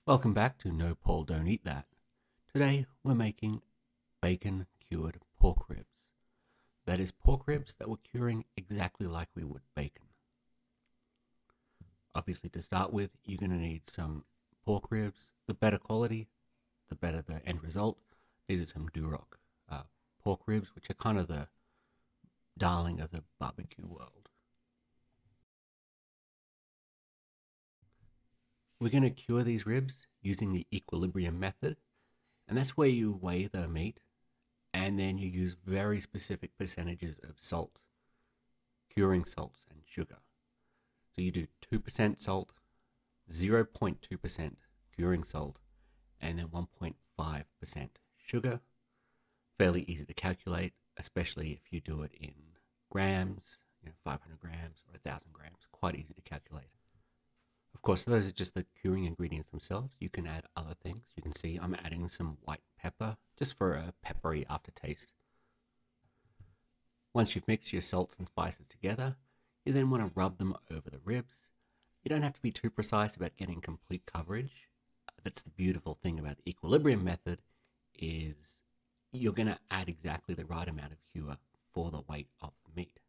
Welcome back to No Paul Don't Eat That. Today we're making bacon cured pork ribs. That is pork ribs that we're curing exactly like we would bacon. Obviously, to start with, you're going to need some pork ribs. The better quality, the better the end result. These are some Duroc pork ribs, which are kind of the darling of the barbecue world. We're going to cure these ribs using the equilibrium method, and that's where you weigh the meat and then you use very specific percentages of salt, curing salts and sugar. So you do 2% salt, 0.2% curing salt, and then 1.5% sugar. Fairly easy to calculate, especially if you do it in grams, 500 grams or 1,000 grams, quite easy to calculate. Of course, those are just the curing ingredients themselves. You can add other things. You can see I'm adding some white pepper just for a peppery aftertaste. Once you've mixed your salts and spices together, you then want to rub them over the ribs. You don't have to be too precise about getting complete coverage. That's the beautiful thing about the equilibrium method, is you're going to add exactly the right amount of cure for the weight of the meat.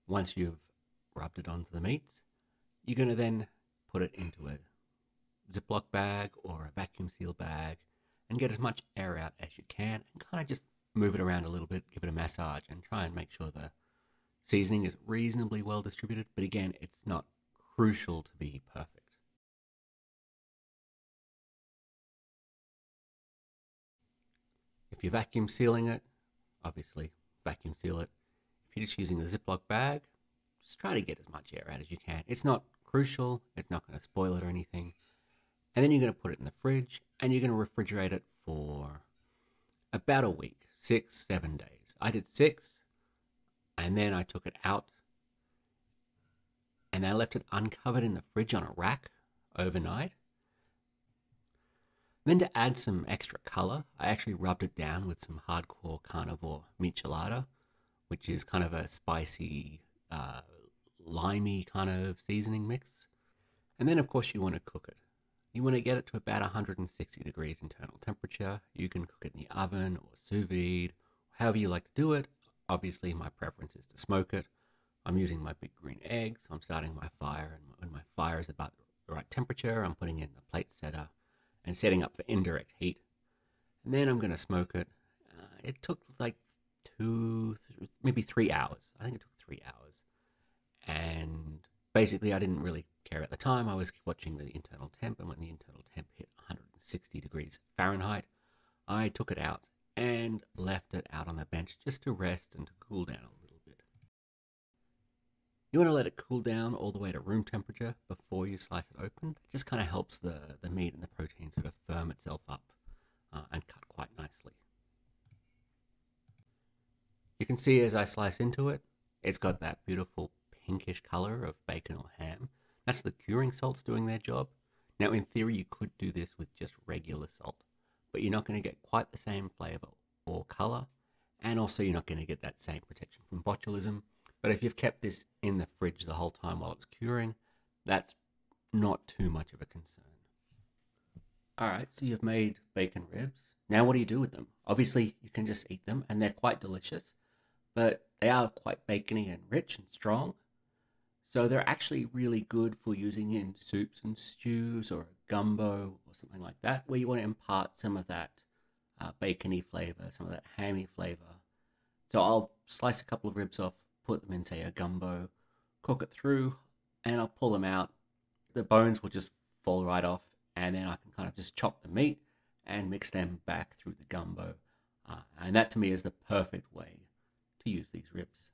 Once you've rubbed it onto the meats, you're going to then put it into a Ziploc bag or a vacuum seal bag and get as much air out as you can and kind of just move it around a little bit, give it a massage and try and make sure the seasoning is reasonably well distributed. But again, it's not crucial to be perfect. If you're vacuum sealing it, obviously vacuum seal it. If you're just using a Ziploc bag, just try to get as much air out as you can. It's not crucial, it's not going to spoil it or anything. And then you're going to put it in the fridge and you're going to refrigerate it for about a week, 6-7 days. I did 6, and then I took it out and I left it uncovered in the fridge on a rack overnight. Then to add some extra color, I actually rubbed it down with some hardcore carnivore michelada, which is kind of a spicy, limey kind of seasoning mix. And then of course you want to cook it. You want to get it to about 160 degrees internal temperature. You can cook it in the oven or sous vide, however you like to do it. Obviously my preference is to smoke it. I'm using my big green egg, so I'm starting my fire, and when my fire is about the right temperature, I'm putting in the plate setter and setting up for indirect heat. And then I'm going to smoke it. It took like 2, maybe 3 hours. I think it took 3 hours. And basically I didn't really care at the time. I was watching the internal temp, and when the internal temp hit 160 degrees Fahrenheit, I took it out and left it out on the bench just to rest and to cool down a little bit. You want to let it cool down all the way to room temperature before you slice it open. It just kind of helps the meat and the protein sort of firm itself up and cut quite nicely. You can see as I slice into it, it's got that beautiful pinkish color of bacon or ham. That's the curing salts doing their job. Now in theory you could do this with just regular salt, but you're not going to get quite the same flavor or color, and also you're not going to get that same protection from botulism. But if you've kept this in the fridge the whole time while it's curing, that's not too much of a concern. Alright, so you've made bacon ribs. Now what do you do with them? Obviously you can just eat them and they're quite delicious, but they are quite bacony and rich and strong. So they're actually really good for using in soups and stews or a gumbo or something like that, where you want to impart some of that bacony flavor, some of that hammy flavor. So I'll slice a couple of ribs off, put them in, say, a gumbo, cook it through, and I'll pull them out. The bones will just fall right off, and then I can kind of just chop the meat and mix them back through the gumbo. And that to me is the perfect way to use these ribs.